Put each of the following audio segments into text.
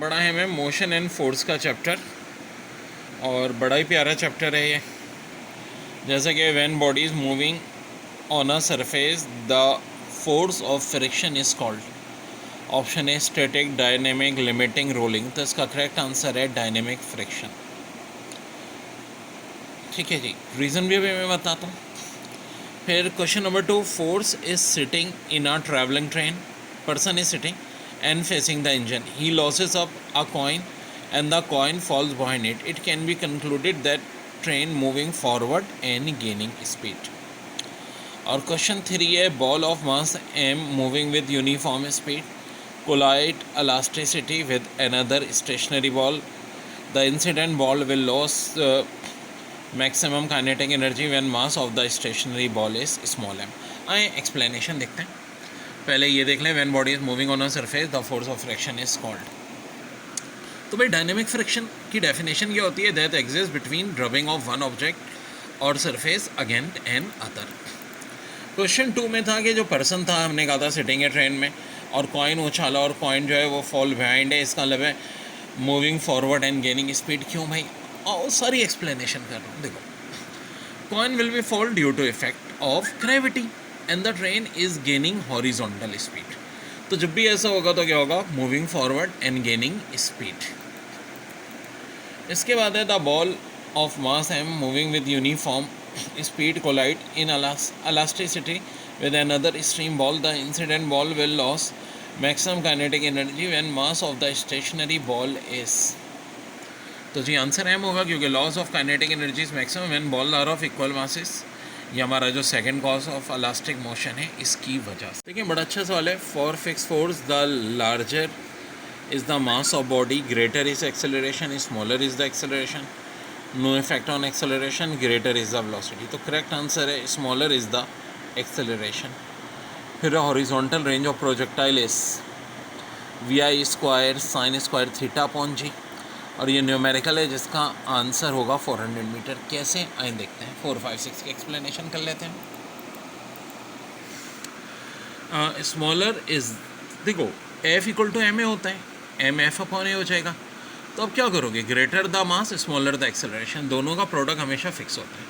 बड़ा है मैं मोशन एंड फोर्स का चैप्टर, और बड़ा ही प्यारा चैप्टर है ये। जैसे कि when body is moving on a surface the force of friction is called. Option a static, dynamic, limiting, rolling. तो इसका करेक्ट आंसर है डायनेमिक फ्रिक्शन। ठीक है जी, रीज़न भी अभी मैं बताता हूँ। फिर question number 2, force is sitting in a travelling train. Person is sitting and facing the engine. He loses up a coin and the coin falls behind it. It can be concluded that train moving forward and gaining speed. और question 3 है, ball of mass m moving with uniform speed collide elasticity with another stationary ball. The incident ball will lose maximum kinetic energy when mass of the stationary ball is small m. आए explanation देखते हैं। पहले ये देख लें, when body is moving on a surface the force of friction is called. तो भाई dynamic friction की डेफिनेशन ये होती है, that exist between rubbing of one object और surface against another. Question 2 में था कि जो पर्सन था, हमने कहा था सिटिंग है ट्रेन में और कॉइन उछाला और कॉइन जो है वो फॉल बिहाइंड है। इसका मतलब है moving forward and gaining speed. क्यों भाई? और सारी एक्सप्लेनेशन कर रहा हूँ। देखो, coin will be fall due to effect of gravity and the train is gaining horizontal speed. तो जब भी ऐसा होगा तो क्या होगा? Moving forward and gaining speed. इसके बाद है the ball of mass M moving with uniform speed collide in elasticity with another stream ball. The incident ball will lose maximum kinetic energy when mass of the stationary ball is। तो जी answer M होगा, क्योंकि loss of kinetic energy is maximum when ball are of equal masses. ये हमारा जो second cause of elastic motion है, इसकी वजह से। देखिए, बड़ा अच्छा सवाल है। For fix force the larger is the mass of body, greater is acceleration, smaller is the acceleration, no effect on acceleration, greater is the velocity. तो करेक्ट आंसर है स्मॉलर इज द एक्सेलरेशन। फिर horizontal range of projectile is VI square sine square theta upon g, और ये numerical है जिसका answer होगा 400 metre. कैसे आए देखते हैं, 4, 5, 6 की एक्सप्लेनेशन कर लेते हैं। स्मॉलर इज, देखो F equal to M A होता है, एम एफ अपॉन ए हो जाएगा। तो अब क्या करोगे? Greater the mass smaller the acceleration, दोनों का प्रोडक्ट हमेशा फिक्स होता है।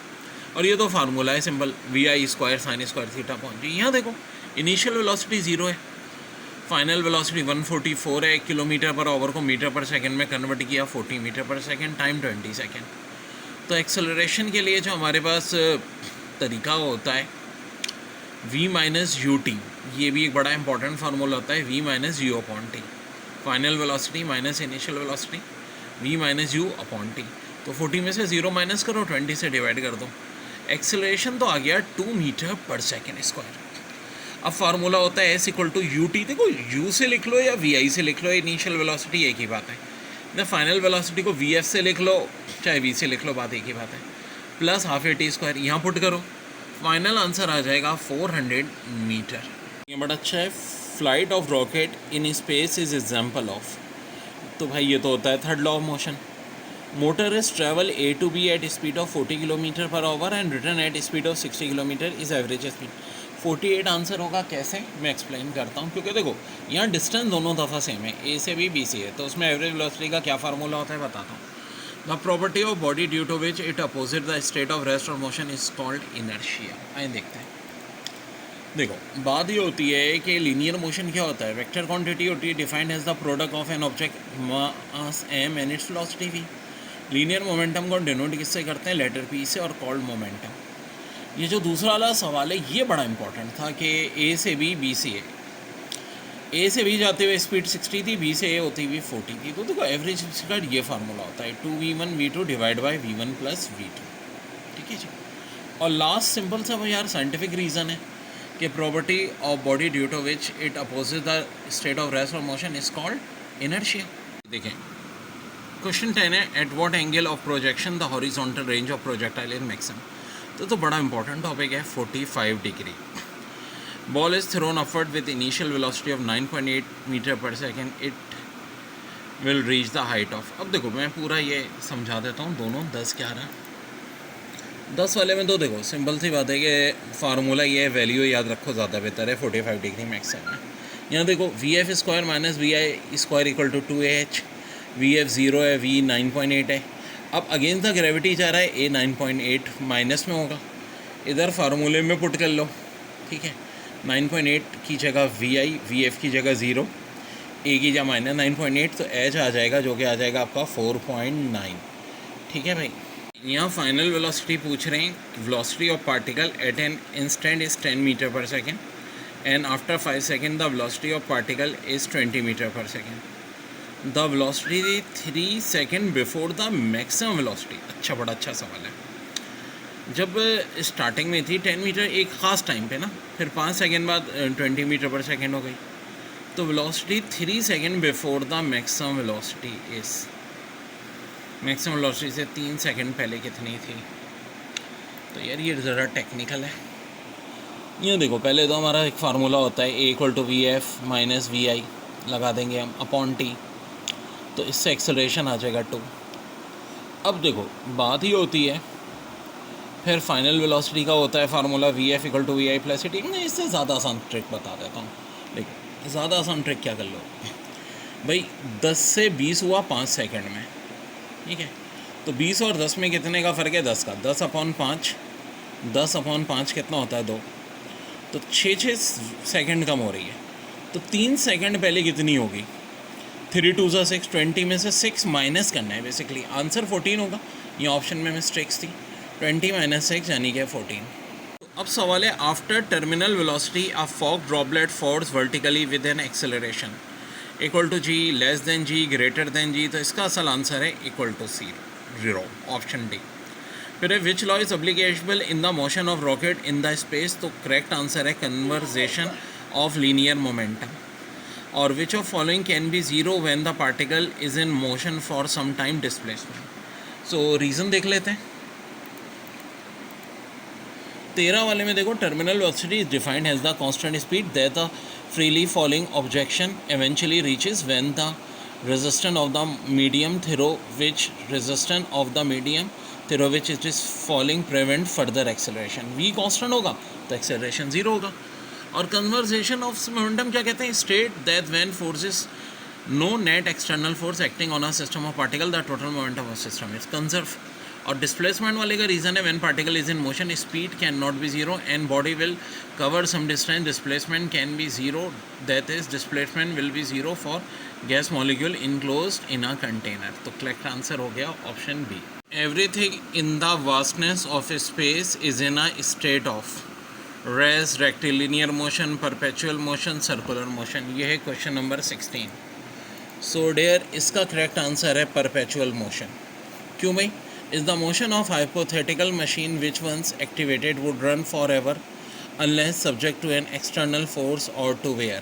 और ये तो फार्मूला है simple, VI square sine square theta upon g. यहाँ देखो, इनिशियल वेलोसिटी 0 है, फाइनल वेलोसिटी 144 है। 1 किलोमीटर पर आवर को मीटर पर सेकंड में कन्वर्ट किया 40 मीटर पर सेकंड, टाइम 20 सेकंड। तो एक्सेलरेशन के लिए जो हमारे पास तरीका होता है V माइनस यू टी, ये भी एक बड़ा इंपॉर्टेंट फार्मूला होता है, V minus you upon T. Final velocity minus initial velocity, V minus you upon T. तो 40 में से 0 माइनस करो, 20 से डिवाइड कर दो। एक्सेलरेशन तो आ गया 2 मीटर पर सेकेंड स्क्वायर। अब फार्मूला होता है S equal to u t. देखो, U से लिख लो या VI से लिख लो, इनिशियल वेलोसिटी एक ही बात है। ना फाइनल वेलोसिटी को VF से लिख लो चाहे V से लिख लो, बात एक ही बात है। Plus half a t square यहाँ पुट करो, फाइनल आंसर आ जाएगा 400 मीटर। ये बड़ा अच्छा है। Flight of rocket in space is example of. तो भाई ये तो होता है third law of motion. Motor is travel A to B at speed of 40 kilometre per hour and return at speed of 60 kilometre is average speed. 48 answer होगा। कैसे, मैं explain करता हूँ। क्योंकि देखो, यहाँ डिस्टेंस दोनों दफ़ा सेम है, A से B से है, तो उसमें एवरेज वेलोसिटी का क्या फार्मूला होता है बताता हूँ। The property of body due to which it opposite the state of rest और मोशन इज कॉल्ड इनर्शिया। आइए देखते हैं। देखो, बात ये होती है कि लीनियर मोशन क्या होता है? वेक्टर क्वांटिटी होती है defined as the product of an object mass m and its velocity v। Linear momentum को डिनोट किससे करते हैं? लेटर P से, और कॉल्ड मोमेंटम। ये जो दूसरा वाला सवाल है ये बड़ा इंपॉर्टेंट था कि A से B, B से A से B जाते हुए स्पीड 60 थी, B से A होती हुई 40 थी। तो देखो, एवरेज स्पीड ये फार्मूला होता है 2v1 v2 divide by v1 plus v2। ठीक है जी। और लास्ट सिंपल सा यार साइंटिफिक रीज़न है कि property of body due to which it opposite the state of rest और मोशन इज कॉल्ड इनर्शिया। देखें, क्वेश्चन 10 है, at what angle of projection the horizontal range of projectile is maximum. तो बड़ा important topic है। 45 degree. Ball is thrown upward with initial velocity of 9.8 metre पर second, it will reach the height of. अब देखो, मैं पूरा ये समझा देता हूँ। दोनों 10, 11, 10 वाले में तो देखो सिंपल सी बात है कि फार्मूला ये है, वैल्यू याद रखो, ज़्यादा बेहतर है। 45 डिग्री मैक्सिमम है। यहाँ देखो, v f square minus v i square equal to 2AH। V f 0 है, वी 9.8 है। अब अगेंस्ट द ग्रेविटी जा रहा है, ए 9.8 माइनस में होगा, इधर फार्मूले में पुट कर लो, ठीक है। 9.8 की जगह वी आई, वी एफ की जगह 0, ए की जगह माइनस 9.8, तो एच आ जाएगा जो कि आ जाएगा आपका 4.9, ठीक है भाई। यहाँ फाइनल वेलोसिटी पूछ रहे हैं, velocity of particle at an instant is 10 meter पर second and after 5 second the velocity of particle is 20 meter पर second. The velocity 3 second before the maximum velocity. अच्छा, बड़ा अच्छा सवाल है। जब स्टार्टिंग में थी 10 मीटर एक ख़ास टाइम पे ना, फिर 5 सेकेंड बाद 20 मीटर पर सेकेंड हो गई, तो velocity 3 second before the maximum velocity is, maximum velocity से 3 सेकेंड पहले कितनी थी? तो यार ये ज़रा टेक्निकल है। ये देखो, पहले तो हमारा एक फार्मूला होता है, a equal to v f minus v i लगा देंगे हम अपॉन टी, तो इससे एक्सेलरेशन आ जाएगा 2। अब देखो बात ही होती है, फिर फाइनल वेलोसिटी का होता है formula v f equal to v i plus t. मैं इससे ज़्यादा आसान ट्रिक बता देता हूँ, देखो ज़्यादा आसान ट्रिक क्या कर लो भाई, 10 से 20 हुआ 5 सेकंड में, ठीक है। तो 20 और 10 में कितने का फ़र्क है? 10 का। 10/5, 10/5 कितना होता है? 2। तो 6 सेकंड कम हो रही है, तो 3 सेकंड पहले कितनी होगी? 3 2 ज़ा 6, 20 में से 6 माइनस करना है बेसिकली, आंसर 14 होगा। ये ऑप्शन में मिस्टेक्स थी, 20 माइनस 6 यानी कि 14। अब सवाल है, after terminal velocity a fog droplet falls vertically with an acceleration equal to g, less than g, greater than g. तो इसका असल आंसर है equal to C, 0, option D. फिर है which law is applicable in the motion of rocket in the space. तो correct answer है conservation of linear momentum. और which of following can be zero when the particle is in motion for some time displacement. So reason देख लेते हैं। 13 वाले में देखो, terminal velocity is defined as the constant speed that the freely falling objection eventually reaches when the resistance of the medium through which it is falling prevent further acceleration। v constant होगा तो acceleration 0 होगा। और conservation of momentum क्या कहते हैं? state that when forces no net external force acting on a system of particle the total momentum of system is conserved। और displacement वाले का रीज़न है when particle is in motion speed can not be zero and body will cover some distance, displacement can be zero, that is displacement will be zero for gas molecule enclosed in a container. तो correct answer हो गया option B. Everything in the vastness of space is in a state of rest, rectilinear motion, perpetual motion, circular motion. ये है question number 16। So dear, इसका correct answer है perpetual motion. क्यों भाई? is the motion of hypothetical machine which once activated would run forever unless subject to an external force or to wear।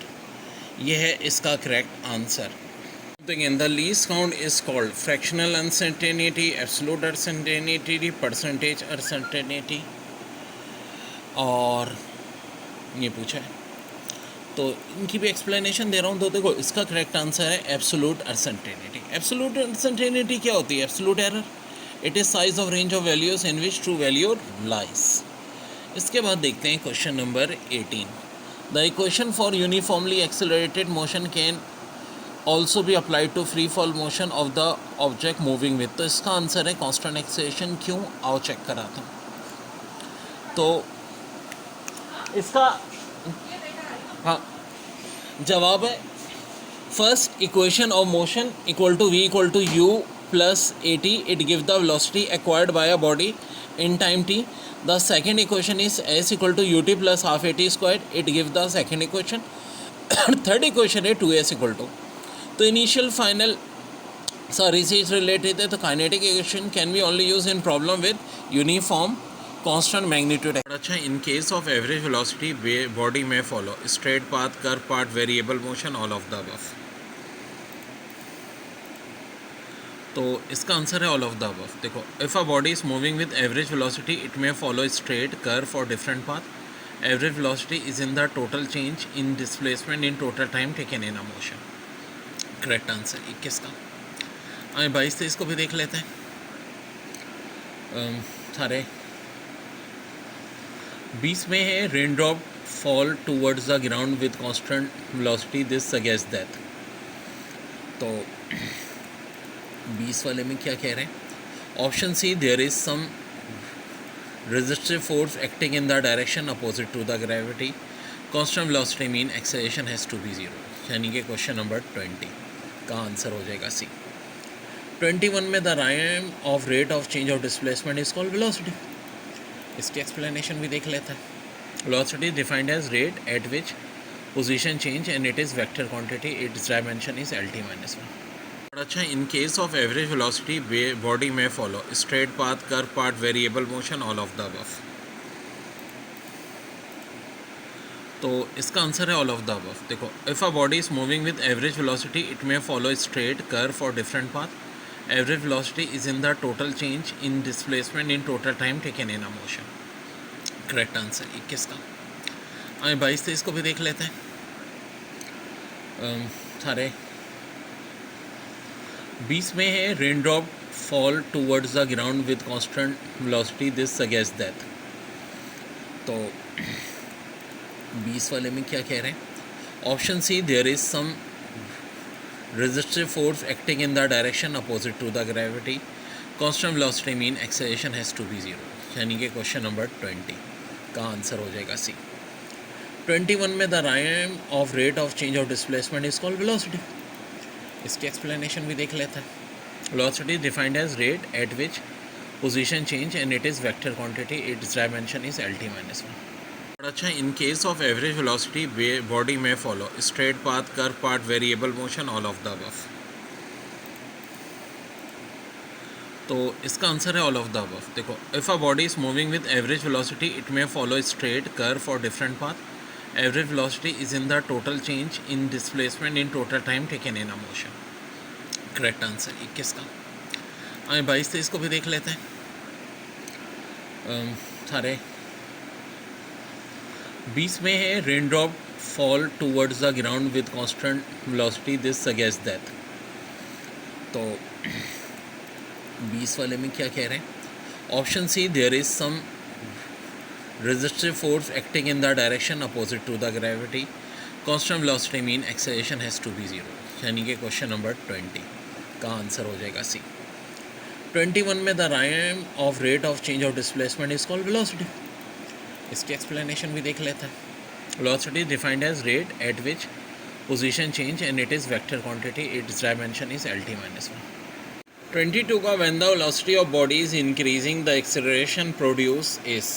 ये है इसका correct answer. Again, the least count is called fractional uncertainty, absolute uncertainty, percentage uncertainty, और ये पूछा है तो इनकी भी एक्सप्लेनेशन दे रहा हूँ। तो देखो, इसका करेक्ट आंसर है एब्सोल्यूट अनसर्टेनिटी। एब्सोल्यूट अनसर्टेनिटी क्या होती है? Absolute error. It is size of range of values in which true value lies. इसके बाद देखते हैं question number 18। The equation for uniformly accelerated motion can also भी applied to free fall motion of the object moving with. तो इसका answer है constant acceleration. क्यों? आओ चेक कराता हूँ। तो इसका हाँ जवाब है, first equation of motion equal to v equal to u plus at, it gives the velocity acquired by a body in time t। The second equation is s equal to ut plus half at squared, it gives the second equation। third equation है 2s equal to। तो initial final sorry से related है, तो kinetic equation can be only used in problem with uniform constant magnitude। अच्छा, in case of average velocity body may follow straight path, curve path, variable motion, all of the above। तो इसका answer है all of the above. देखो, if a body is moving with average velocity it may follow straight, curve और different path. Average velocity is in the total change in displacement in total time taken in a motion. Correct answer 21 का। आए 22-23 को भी देख लेते हैं। सारे 20 में है rain drop fall towards the ground with constant velocity, this suggest that. तो 20 वाले में क्या कह रहे हैं? Option C, there is some resistive force acting in the direction opposite to the gravity. Constant velocity mean acceleration has to be 0. यानी कि question number 20 का आंसर हो जाएगा सी। 21 में the time of rate of change of displacement is called velocity. इसकी explanation भी देख लेते हैं। Velocity is defined as rate at which position change and it is vector quantity, its dimension is LT - 1। अच्छा, in case of average velocity body में follow straight path, curve path, variable motion, all of the above. तो इसका answer है all of the above. देखो, if a body is moving with average velocity it may follow straight, curve और different path. Average velocity is in the total change in displacement in total time taken in a motion. Correct answer 21 का। आए 22-23 को भी देख लेते हैं। सारे 20 में है rain drop fall towards the ground with constant velocity, this suggest that. तो 20 वाले में क्या कह रहे हैं? Option C, there is some resistive force acting in the direction opposite to the gravity. Constant velocity mean acceleration has to be 0. यानी कि question number 20 का आंसर हो जाएगा सी। 21 में the time of rate of change of displacement is called velocity. इसकी explanation भी देख लेते हैं। Velocity is defined as rate at which position change and it is vector quantity, its dimension is LT - 1। अच्छा, in case of average velocity body में follow straight path, curve path, variable motion, all of the above. तो इसका answer है all of the above. देखो, if a body is moving with average velocity it may follow straight, curve और different path. Average velocity is in the total change in displacement in total time taken in a motion. Correct answer 21 का। आए 22-23 को भी देख लेते हैं। सारे 20 में है rain drop fall towards the ground with constant velocity, this suggest that. तो 20 वाले में क्या कह रहे हैं? Option C, there is some resistive force acting in the direction opposite to the gravity. Constant velocity mean acceleration has to be 0. यानी कि question number 20 का आंसर हो जाएगा सी। 21 में the time of rate of change of displacement is called velocity. इसकी explanation भी देख लेते हैं। Velocity is defined as rate at which position change and it is vector quantity, its dimension is LT - 1। 22 का, when the velocity of body is increasing the acceleration produce is.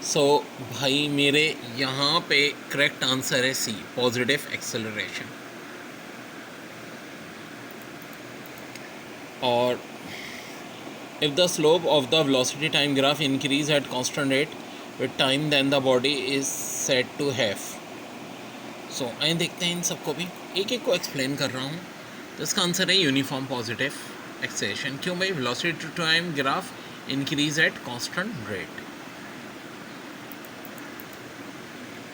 So भाई मेरे यहाँ पे correct answer है C, positive acceleration. और if the slope of the velocity time graph increase at constant rate with time then the body is said to have. So आइए देखते हैं इन सबको भी, एक एक को एक्सप्लेन कर रहा हूँ। तो इसका आंसर है यूनिफॉर्म पॉजिटिव एक्सेलरेशन। क्यों भाई? Velocity to time graph increase at constant rate.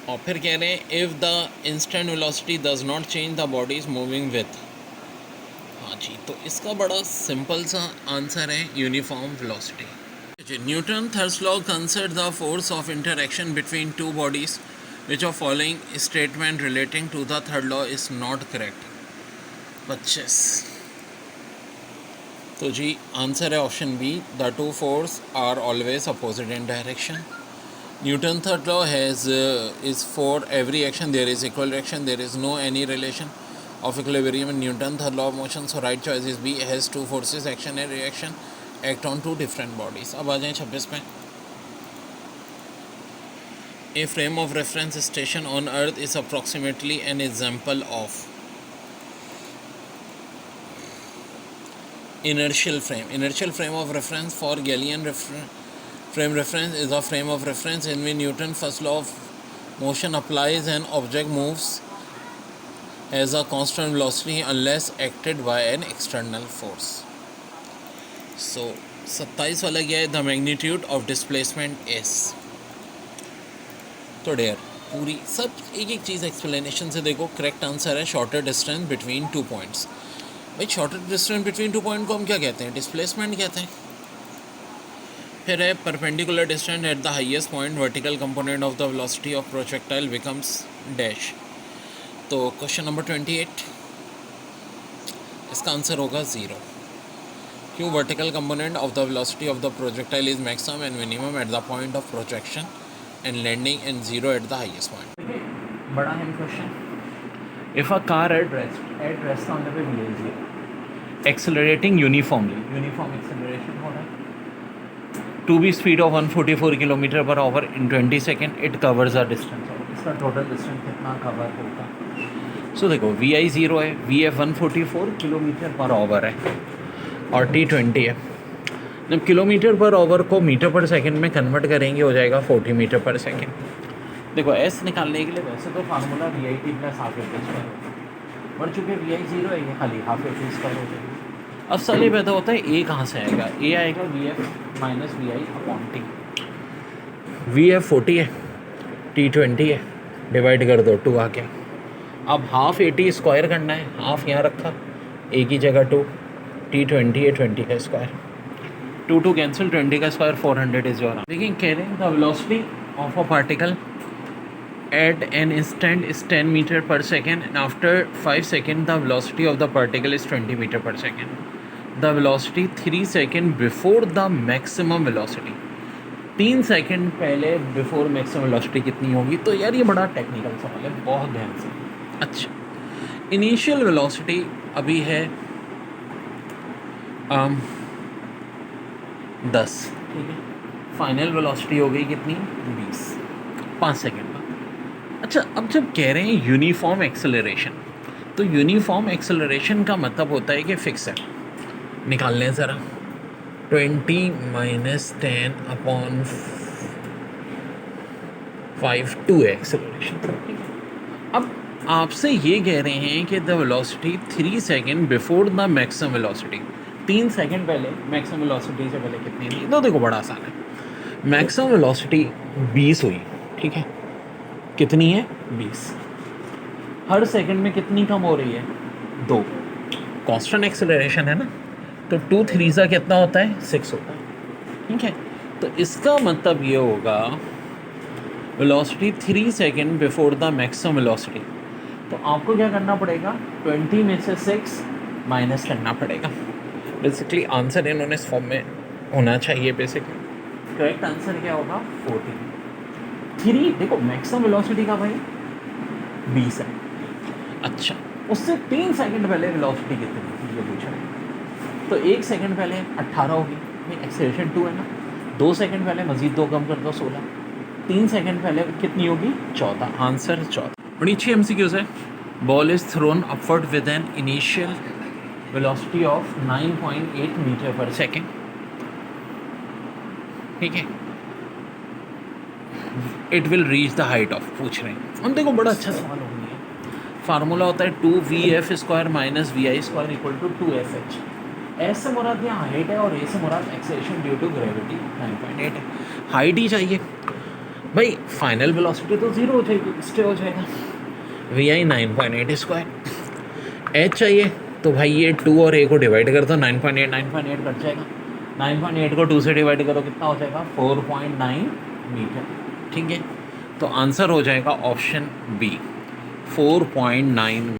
और फिर कह रहे हैं if the instant velocity does not change the body is moving with. हाँ जी, तो इसका बड़ा सिंपल सा आंसर है uniform velocity. Newton third law consider the force of interaction between two bodies which of following statement relating to the third law is not correct. 25। तो जी answer है option B, the two force are always opposite in direction. Newton third law is for every action there is equal reaction, there is no any relation of equilibrium in Newton third law of motion. So right choice is B, has two forces action and reaction act on two different bodies. अब आ जाएं 26 पे। A frame of reference station on Earth is approximately an example of inertial frame. Inertial frame of reference for Galilean frame reference is a frame of reference in which Newton's first law of motion applies and object moves has a constant velocity unless acted by an external force. So 27 वाला क्या है? The magnitude of displacement is। तो there पूरी सब एक एक चीज़ explanation से देखो। करेक्ट आंसर है shorter distance between two points. भाई shorter distance between two point को हम क्या कहते हैं? डिस्प्लेसमेंट कहते हैं। फिर है perpendicular distance at the highest point, vertical component of the velocity of projectile becomes dash. तो क्वेश्चन नंबर 28, इसका आंसर होगा 0। क्यों? Vertical component of the velocity of the projectile is maximum and minimum at the point of projection and landing and 0 at the highest point. बड़ा है question. If a car at rest on the way VI0 accelerating uniform acceleration हो रहा है to be speed of 144 kilometre per hour in 20 second, it covers a distance. इसका total distance कितना cover होगा? So देखो VI0 है, VF 144 kilometre per our है और T20 है। जब किलोमीटर पर आवर को मीटर पर सेकंड में कन्वर्ट करेंगे हो जाएगा 40 मीटर पर सेकंड। देखो S निकालने के लिए वैसे तो formula VIT plus half eighty square होगा, पर चूँकि VI0 है ये खाली हाफ एटी स्क्वायर हो जाएगी। अब सवाल ये पैदा होता है A कहाँ से आएगा? A आएगा VF minus VI upon T। VF 40 है, T20 है, डिवाइड कर दो 2 आ गया। अब हाफ 80 स्क्वायर करना है, हाफ यहाँ रखा, A की जगह 2, T20 है 20 का स्क्वायर, 2 कैंसिल, 20 का स्क्वायर 400 इज योर। लेकिन कह रहे हैं the velocity of a particle at an instant is 10 meter per second and after 5 seconds the velocity of the particle is 20 meter per second. The velocity 3 seconds before the maximum velocity, 3 second पहले before maximum velocity कितनी होगी? तो यार ये बड़ा technical सवाल है, बहुत ध्यान से। अच्छा, इनिशियल वेलोसिटी अभी है 10, ठीक है। फाइनल वेलोसिटी हो गई कितनी? 20, 5 सेकेंड का। अच्छा, अब जब कह रहे हैं यूनिफॉर्म एक्सेलरेशन, तो यूनिफॉर्म एक्सेलरेशन का मतलब होता है कि फिक्स है। निकाल लें ज़रा, 20 माइनस 10 अपॉन 5 2 है एक्सेलरेशन। अब आपसे ये कह रहे हैं कि the velocity 3 second before the maximum velocity, 3 second पहले मैक्सिमम वेलोसिटी से पहले कितनी थी? तो देखो बड़ा आसान है। मैक्सिमम वेलोसिटी 20 हुई, ठीक है। कितनी है? 20। हर सेकंड में कितनी कम हो रही है? 2। कांस्टेंट एक्सेलरेशन है ना, तो 2 3 सा कितना होता है? 6 होता है, ठीक है। तो इसका मतलब ये होगा velocity 3 second before the maximum velocity. तो आपको क्या करना पड़ेगा? 20 में से 6 माइनस करना पड़ेगा। बेसिकली आंसर इन्होंने इस फॉर्म में होना चाहिए। बेसिकली करेक्ट आंसर क्या होगा? 14। 3 देखो मैक्सिमम वेलोसिटी का भाई 20 है। अच्छा, उससे 3 सेकंड पहले वेलोसिटी कितनी थी ये पूछा है। तो 1 सेकंड पहले 18 होगी, भाई एक्सेलरेशन 2 है ना। 2 सेकंड पहले मजीद 2 कम कर दो 16। 3 सेकंड पहले कितनी होगी? 14। आंसर 14। बड़ी अच्छी MCQs है। Ball is thrown upward with an initial velocity of 9.8 metre पर सेकेंड, ठीक है। It will reach the height of, पूछ रहे हैं हम। देखो बड़ा अच्छा सवाल हो गया। फार्मूला होता है 2VF square minus VI square equal to 2FH। S से मुराद यहाँ हाइट है और ए से मुराद एक्सेलरेशन ड्यू टू ग्रेविटी 9.8 है। हाइट ही चाहिए भाई, फाइनल वेलोसिटी तो 0 हो जाएगी, स्टे हो जाएगा। VI 9.8 square. एच चाहिए तो भाई ये 2 और ए को डिवाइड कर दो, 9.8 कट जाएगा। 9.8 को 2 से डिवाइड करो, कितना हो जाएगा? 4.9 मीटर, ठीक है। तो आंसर हो जाएगा ऑप्शन बी, 4.9।